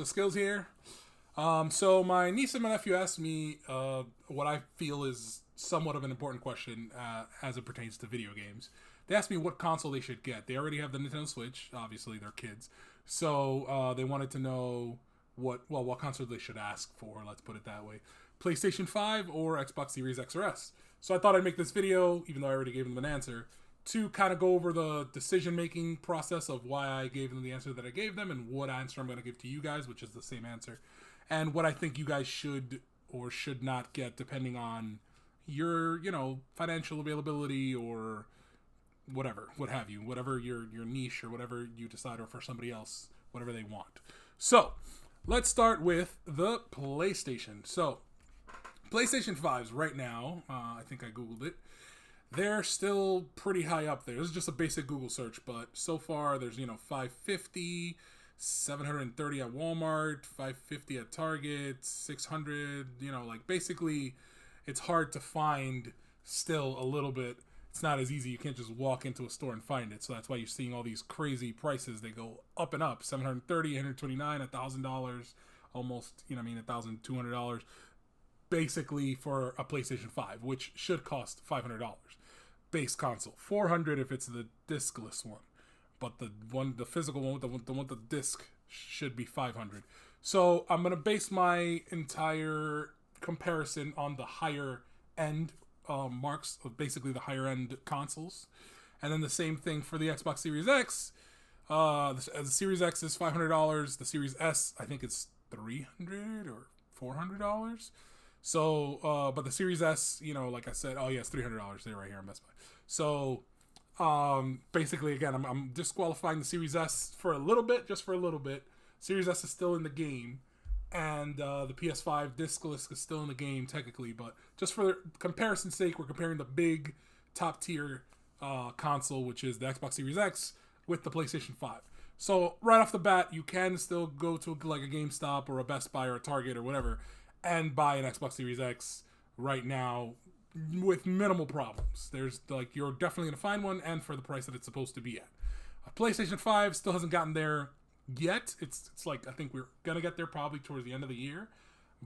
The skills here. So my niece and my nephew asked me what I feel is somewhat of an important question as it pertains to video games. They asked me what console they should get. They already have the Nintendo Switch. Obviously, they're kids, so they wanted to know what console they should ask for. Let's put it that way: PlayStation 5 or Xbox Series X or S. So I thought I'd make this video, even though I already gave them an answer, to kind of go over the decision making process of why I gave them the answer that I gave them and what answer I'm going to give to you guys, which is the same answer, and what I think you guys should or should not get depending on your, financial availability or whatever, what have you, whatever your niche or whatever you decide, or for somebody else, whatever they want. So, let's start with the PlayStation. So, PlayStation 5s right now, I think I Googled it, they're still pretty high up there. This is just a basic Google search, but so far there's, 550, 730 at Walmart, 550 at Target, 600, basically it's hard to find still a little bit. It's not as easy. You can't just walk into a store and find it. So that's why you're seeing all these crazy prices. They go up and up. 730, 129, $1,000, almost, $1,200 basically for a PlayStation 5, which should cost $500 base console. $400 if it's the discless one, but the physical one, the one with the disc should be $500. So I'm gonna base my entire comparison on the higher end marks of basically the higher end consoles, and then the same thing for the Xbox Series X. The Series X is $500. The Series S, I think it's $300 or $400. So, but the Series S, like I said, it's $300. They're right here on Best Buy. So, basically, again, I'm disqualifying the Series S for a little bit, just for a little bit. Series S is still in the game, and the PS5 discless is still in the game technically, but just for comparison's sake, we're comparing the big top tier console, which is the Xbox Series X, with the PlayStation 5. So right off the bat, you can still go to like a GameStop or a Best Buy or a Target or whatever and buy an Xbox Series X right now with minimal problems. There's you're definitely gonna find one, and for the price that it's supposed to be at. A PlayStation 5 still hasn't gotten there yet. It's like, I think we're gonna get there probably towards the end of the year,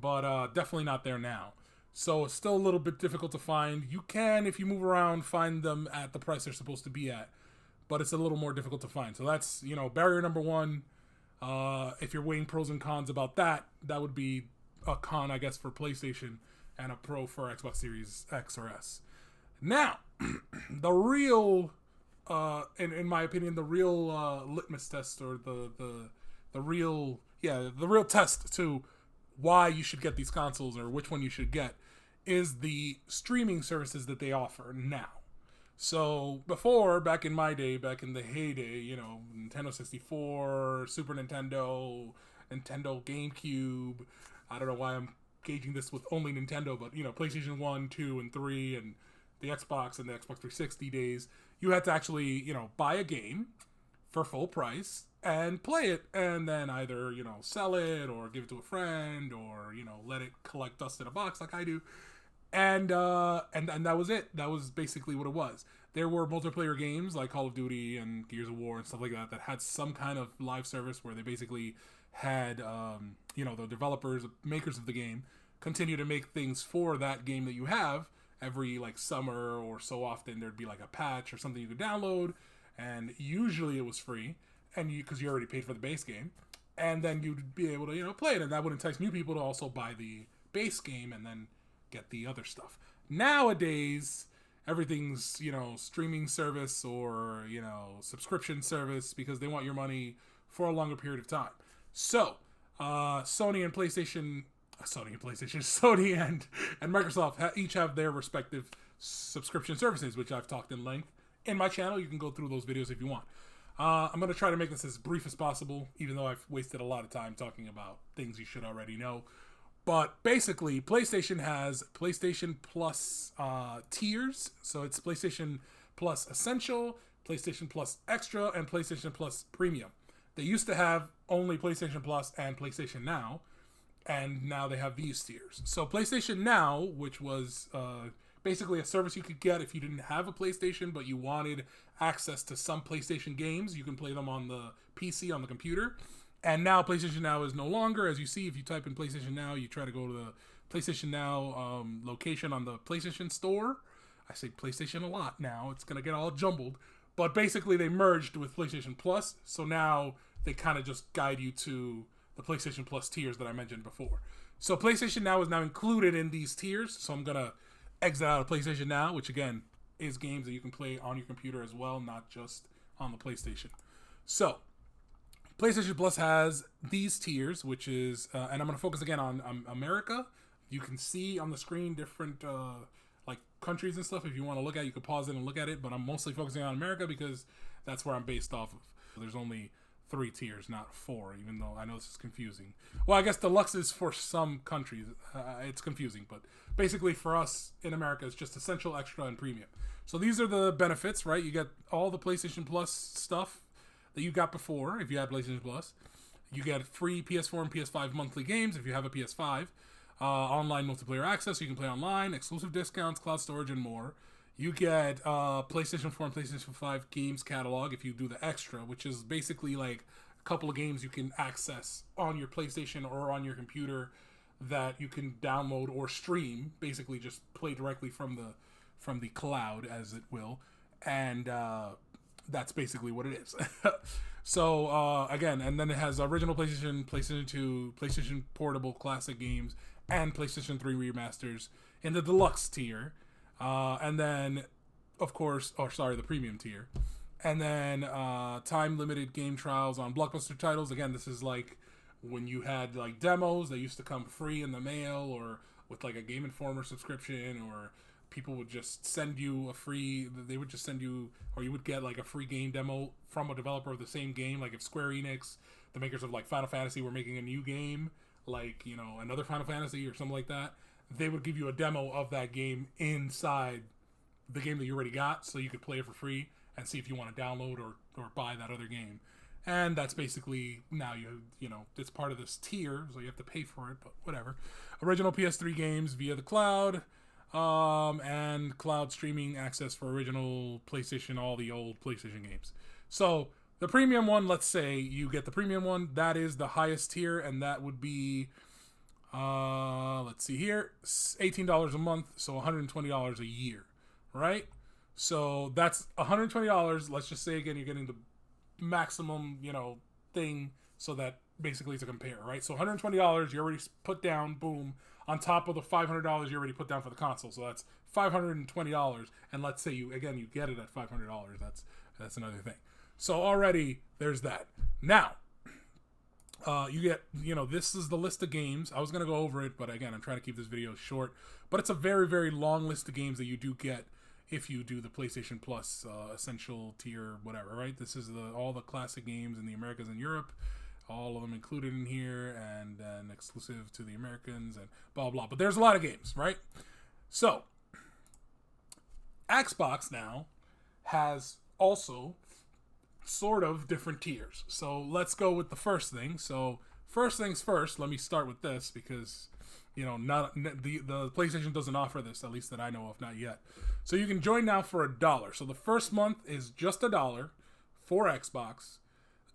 but definitely not there now. So it's still a little bit difficult to find. You can, if you move around, find them at the price they're supposed to be at, but it's a little more difficult to find. So that's, barrier number one. If you're weighing pros and cons about that would be a con, I guess, for PlayStation, and a pro for Xbox Series X or S. Now, the real, in my opinion, the real litmus test, or the real test to why you should get these consoles or which one you should get, is the streaming services that they offer now. So before, back in my day, back in the heyday, Nintendo 64, Super Nintendo, Nintendo GameCube. I don't know why I'm gauging this with only Nintendo, but PlayStation 1, 2, and 3, and the Xbox and the Xbox 360 days, you had to actually, buy a game for full price and play it, and then either, sell it or give it to a friend, or, let it collect dust in a box like I do. And that was it. That was basically what it was. There were multiplayer games like Call of Duty and Gears of War and stuff like that had some kind of live service where they basically had, the developers, makers of the game, continue to make things for that game that you have. Every summer or so often, there'd be a patch or something you could download, and usually it was free, and because you already paid for the base game, and then you'd be able to play it, and that would entice new people to also buy the base game and then get the other stuff. Nowadays, everything's streaming service or subscription service, because they want your money for a longer period of time. So Sony and Microsoft each have their respective subscription services, which I've talked in length in my channel. You can go through those videos if you want. I'm going to try to make this as brief as possible, even though I've wasted a lot of time talking about things you should already know. But basically, PlayStation has PlayStation Plus tiers. So it's PlayStation Plus Essential, PlayStation Plus Extra, and PlayStation Plus Premium. They used to have only PlayStation Plus and PlayStation Now, and now they have these tiers. So PlayStation Now, which was basically a service you could get if you didn't have a PlayStation but you wanted access to some PlayStation games, you can play them on the PC, on the computer, And now PlayStation Now is no longer, as you see, if you type in PlayStation Now, you try to go to the PlayStation Now location on the PlayStation Store. I say PlayStation a lot now. It's going to get all jumbled. But basically, they merged with PlayStation Plus. So now they kind of just guide you to the PlayStation Plus tiers that I mentioned before. So PlayStation Now is now included in these tiers. So I'm going to exit out of PlayStation Now, which again is games that you can play on your computer as well, not just on the PlayStation. So PlayStation Plus has these tiers, which is, and I'm going to focus again on America. You can see on the screen different like countries and stuff. If you want to look at it, you can pause it and look at it. But I'm mostly focusing on America because that's where I'm based off of. There's only 3 tiers, not 4, even though I know this is confusing. Well, I guess deluxe is for some countries. It's confusing, but basically for us in America, it's just essential, extra, and premium. So these are the benefits, right? You get all the PlayStation Plus stuff that you got before if you had PlayStation Plus. You get free PS4 and PS5 monthly games if you have a PS5. Online multiplayer access, so you can play online, exclusive discounts, cloud storage, and more. You get PlayStation 4 and PlayStation 5 games catalog if you do the extra, which is basically like a couple of games you can access on your PlayStation or on your computer that you can download or stream, basically just play directly from the cloud, as it will. And that's basically what it is. So, again, and then it has original PlayStation, PlayStation 2, PlayStation Portable Classic games, and PlayStation 3 remasters in the deluxe tier. And then, of course, the premium tier. And then time-limited game trials on blockbuster titles. Again, this is like when you had like demos that used to come free in the mail or with like a Game Informer subscription, or people would just send you they would just send you, or you would get like a free game demo from a developer of the same game. Like if Square Enix, the makers of like Final Fantasy, were making a new game, like, you know, another Final Fantasy or something like that, they would give you a demo of that game inside the game that you already got, so you could play it for free and see if you want to download or buy that other game. And that's basically, now you know, it's part of this tier, so you have to pay for it, but whatever. Original PS3 games via the cloud, and cloud streaming access for original PlayStation, all the old PlayStation games. So the premium one, let's say you get the premium one, that is the highest tier, and that would be, let's see here, $18 a month, so $120 a year, right? So that's $120. Let's just say again, you're getting the maximum, you know, thing, so that basically to compare, right? So $120 you already put down, boom, on top of the $500 you already put down for the console. So that's $520, and let's say you get it at $500. That's another thing. So already there's that. Now, you get, you know, this is the list of games. I was going to go over it, but again, I'm trying to keep this video short. But it's a very, very long list of games that you do get if you do the PlayStation Plus essential tier, whatever, right? This is all the classic games in the Americas and Europe, all of them included in here, and then exclusive to the Americans, and blah, blah. But there's a lot of games, right? So, Xbox now has also sort of different tiers. So let's go with the first thing. So first things first, let me start with this because, you know, the PlayStation doesn't offer this, at least that I know of, not yet. So you can join now for $1. So the first month is just $1 for Xbox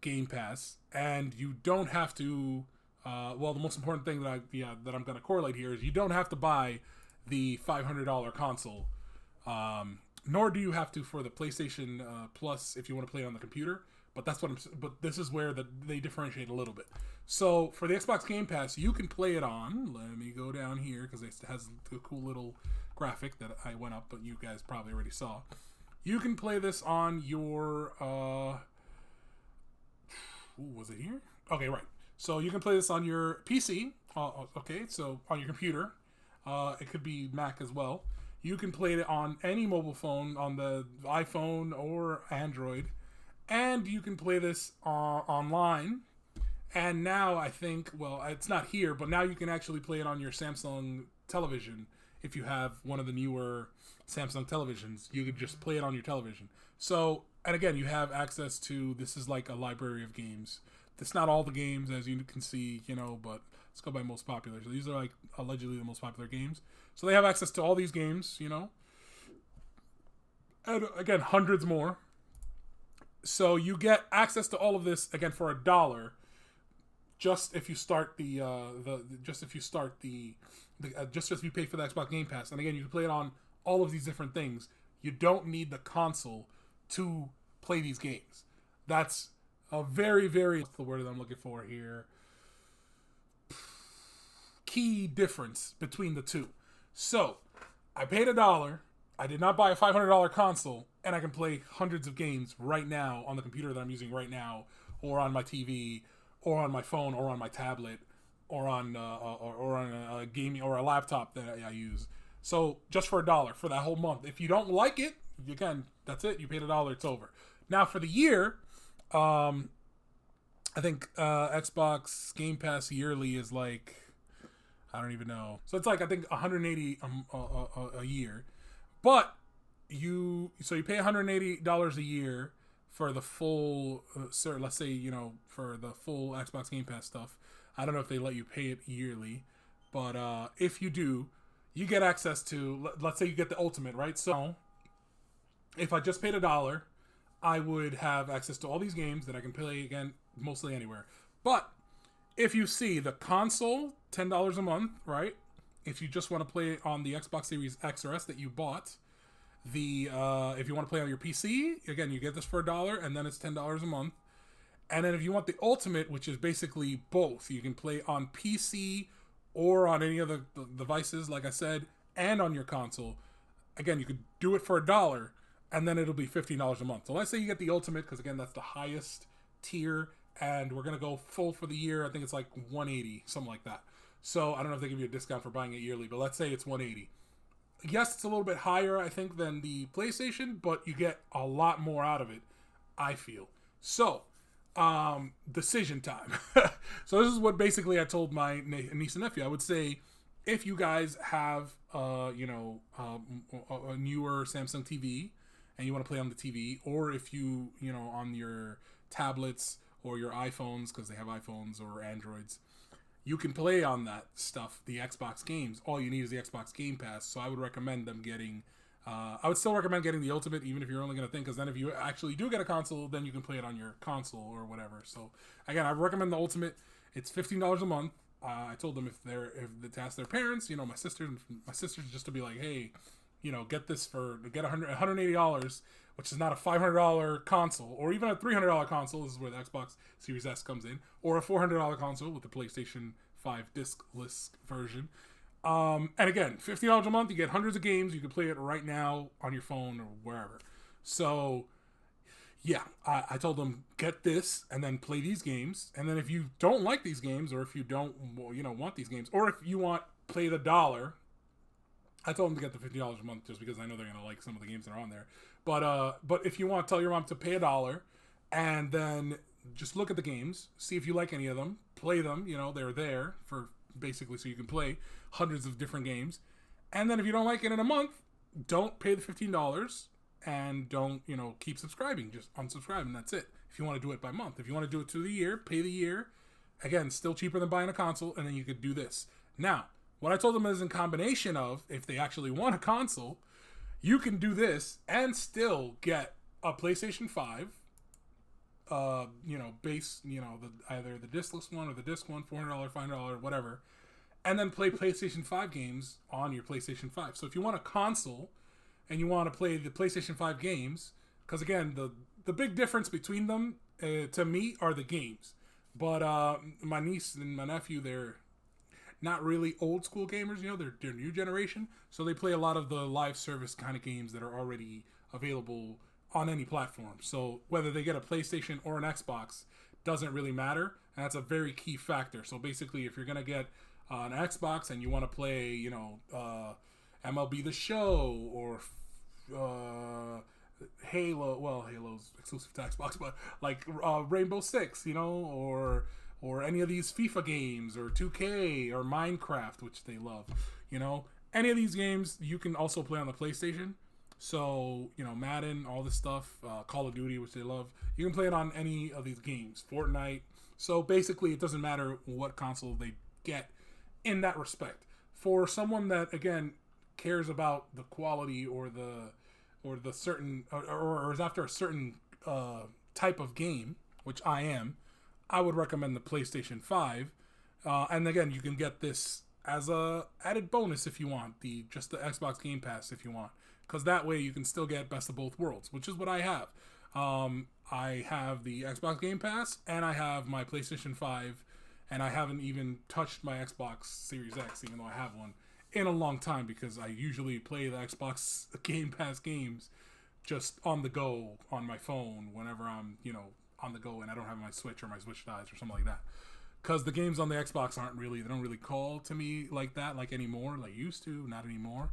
Game Pass, and you don't have to. Well, the most important thing that I'm going to correlate here is you don't have to buy the $500 console. Nor do you have to for the PlayStation Plus if you want to play it on the computer. But But this is where they differentiate a little bit. So for the Xbox Game Pass, you can play it on. Let me go down here because it has a cool little graphic that I went up, but you guys probably already saw. You can play this on your. Was it here? Okay, right. So you can play this on your PC. Okay, so on your computer. It could be Mac as well. You can play it on any mobile phone, on the iPhone or Android. And you can play this online. And now I think, well, it's not here, but now you can actually play it on your Samsung television. If you have one of the newer Samsung televisions, you could just play it on your television. So, and again, you have access to, this is like a library of games. It's not all the games, as you can see, you know, but let's go by most popular. So these are like allegedly the most popular games. So they have access to all these games, you know. And again, hundreds more. So you get access to all of this, again, for $1. just if you start just if you pay for the Xbox Game Pass. And again, you can play it on all of these different things. You don't need the console to play these games. That's a very, very, what's the word that I'm looking for here? Key difference between the two. So, I paid $1. I did not buy a $500 console, and I can play hundreds of games right now on the computer that I'm using right now, or on my TV, or on my phone, or on my tablet, or on a gaming or a laptop that I use. So just for $1 for that whole month. If you don't like it, again, that's it. You paid $1. It's over. Now for the year, I think Xbox Game Pass yearly is like, I don't even know. So it's like I think $180 a year, but you pay $180 a year for the full. Let's say for the full Xbox Game Pass stuff. I don't know if they let you pay it yearly, but if you do, you get access to. Let's say you get the Ultimate, right? So if I just paid $1, I would have access to all these games that I can play again mostly anywhere. But if you see the console, $10 a month, right? If you just want to play on the Xbox Series X or S that you bought, if you want to play on your PC, again, you get this for $1, and then it's $10 a month. And then if you want the Ultimate, which is basically both, you can play on PC or on any other devices, like I said, and on your console. Again, you could do it for $1, and then it'll be $15 a month. So let's say you get the Ultimate, because again, that's the highest tier, and we're going to go full for the year. I think it's like $180, something like that. So I don't know if they give you a discount for buying it yearly, but let's say it's $180. Yes, it's a little bit higher, I think, than the PlayStation, but you get a lot more out of it, I feel. So, decision time. So this is what basically I told my niece and nephew. I would say, if you guys have, a newer Samsung TV and you want to play on the TV, or if you, on your tablets or your iPhones, because they have iPhones or Androids, you can play on that stuff, the Xbox games. All you need is the Xbox Game Pass. So I would recommend them getting, I would still recommend getting the Ultimate, even if you're only going to think, because then if you actually do get a console, then you can play it on your console or whatever. So again, I recommend the Ultimate. It's $15 a month. I told them if to ask their parents, my sisters just to be like, hey, get this get $180, which is not a $500 console or even a $300 console. This is where the Xbox Series S comes in, or a $400 console with the PlayStation 5 discless version. And again, $15 a month, you get hundreds of games. You can play it right now on your phone or wherever. So, yeah, I told them, get this and then play these games. And then if you don't like these games, or if you don't, want these games, or if you want play the $1, I told them to get the $50 a month just because I know they're going to like some of the games that are on there. But if you want, tell your mom to pay $1 and then just look at the games, see if you like any of them, play them. They're there for basically so you can play hundreds of different games. And then if you don't like it in a month, don't pay the $15 and don't, keep subscribing. Just unsubscribe and that's it. If you want to do it by month. If you want to do it to the year, pay the year. Again, still cheaper than buying a console, and then you could do this. Now, what I told them is in combination of, if they actually want a console, you can do this and still get a PlayStation 5, base, either the discless one or the disc one, $400, $500, whatever, and then play PlayStation 5 games on your PlayStation 5. So if you want a console and you want to play the PlayStation 5 games, because again, the big difference between them, to me, are the games. But my niece and my nephew, they're not really old school gamers, they're new generation, so they play a lot of the live service kind of games that are already available on any platform. So whether they get a PlayStation or an Xbox doesn't really matter, and that's a very key factor. So basically, if you're gonna get an Xbox and you want to play, MLB The Show or Halo, well, Halo's exclusive to Xbox, but like Rainbow Six, or any of these FIFA games, or 2K, or Minecraft, which they love, any of these games you can also play on the PlayStation. So, Madden, all this stuff, Call of Duty, which they love, you can play it on any of these games, Fortnite. So basically, it doesn't matter what console they get in that respect. For someone that, again, cares about the quality or the certain, or is after a certain type of game, which I am, I would recommend the PlayStation 5. And again, you can get this as a added bonus if you want, just the Xbox Game Pass if you want, because that way you can still get best of both worlds, which is what I have. I have the Xbox Game Pass and I have my PlayStation 5, and I haven't even touched my Xbox Series X, even though I have one, in a long time, because I usually play the Xbox Game Pass games just on the go on my phone whenever I'm, on the go and I don't have my Switch or my Switch dies or something like that. Because the games on the Xbox they don't really call to me like that, like anymore, like used to, not anymore.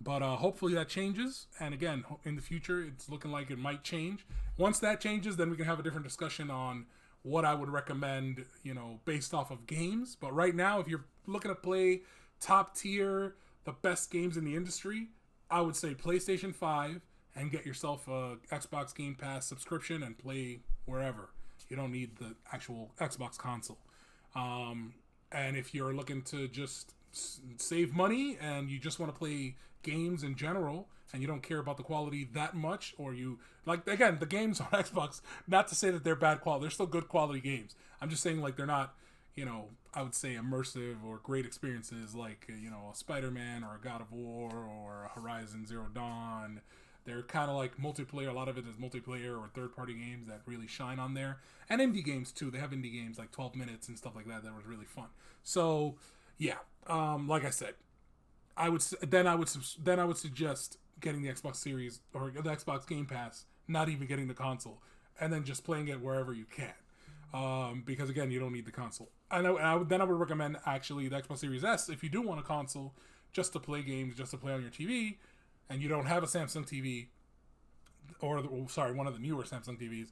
But hopefully that changes. And again, in the future, it's looking like it might change. Once that changes, then we can have a different discussion on what I would recommend, based off of games. But right now, if you're looking to play top tier, the best games in the industry, I would say PlayStation 5 and get yourself a Xbox Game Pass subscription and play wherever. You don't need the actual Xbox console. And if you're looking to just save money and you just want to play games in general and you don't care about the quality that much, or you like, again, the games on Xbox, not to say that they're bad quality, they're still good quality games. I'm just saying, like, they're not, I would say immersive or great experiences like, a Spider-Man or a God of War or a Horizon Zero Dawn. They're kind of like multiplayer. A lot of it is multiplayer or third-party games that really shine on there. And indie games, too. They have indie games like 12 Minutes and stuff like that was really fun. So, yeah. Like I said, I would suggest getting the Xbox Series or the Xbox Game Pass, not even getting the console, and then just playing it wherever you can. Because, again, you don't need the console. I would recommend, actually, the Xbox Series S, if you do want a console, just to play games, just to play on your TV, and you don't have a Samsung TV, one of the newer Samsung TVs,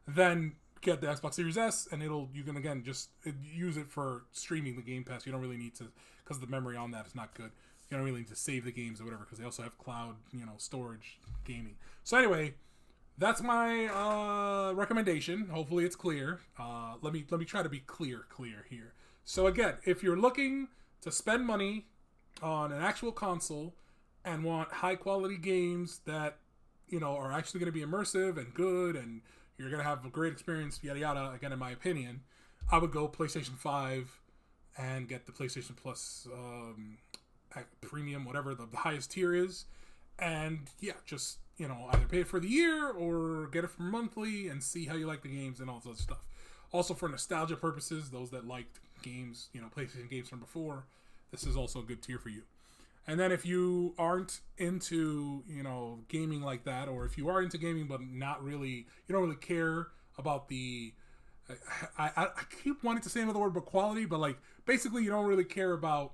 then get the Xbox Series S, and you can again just use it for streaming the Game Pass. You don't really need to, because the memory on that is not good. You don't really need to save the games or whatever, because they also have cloud, storage gaming. So anyway, that's my recommendation. Hopefully it's clear. Let me try to be clear here. So again, if you're looking to spend money on an actual console and want high quality games that, are actually going to be immersive and good and you're going to have a great experience, yada yada, again, in my opinion, I would go PlayStation 5 and get the PlayStation Plus premium, whatever the highest tier is. And yeah, just, either pay it for the year or get it for monthly and see how you like the games and all this other stuff. Also, for nostalgia purposes, those that liked games, PlayStation games from before, this is also a good tier for you. And then if you aren't into, gaming like that, or if you are into gaming but not really, you don't really care about the, I keep wanting to say another word but quality, but like basically you don't really care about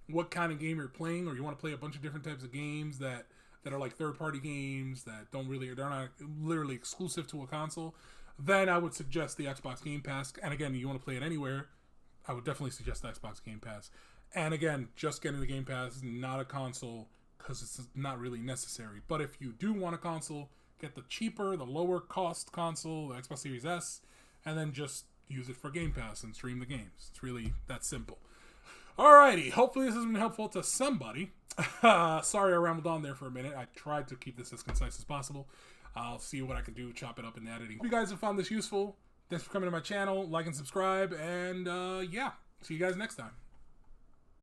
what kind of game you're playing, or you want to play a bunch of different types of games that are like third-party games that they're not literally exclusive to a console, then I would suggest the Xbox Game Pass. And again, you want to play it anywhere, I would definitely suggest the Xbox Game Pass. And again, just getting the Game Pass, not a console, because it's not really necessary. But if you do want a console, get the cheaper, the lower cost console, the Xbox Series S, and then just use it for Game Pass and stream the games. It's really that simple. Alrighty, hopefully this has been helpful to somebody. Sorry I rambled on there for a minute. I tried to keep this as concise as possible. I'll see what I can do, chop it up in the editing. If you guys have found this useful, thanks for coming to my channel. Like and subscribe, and yeah, see you guys next time.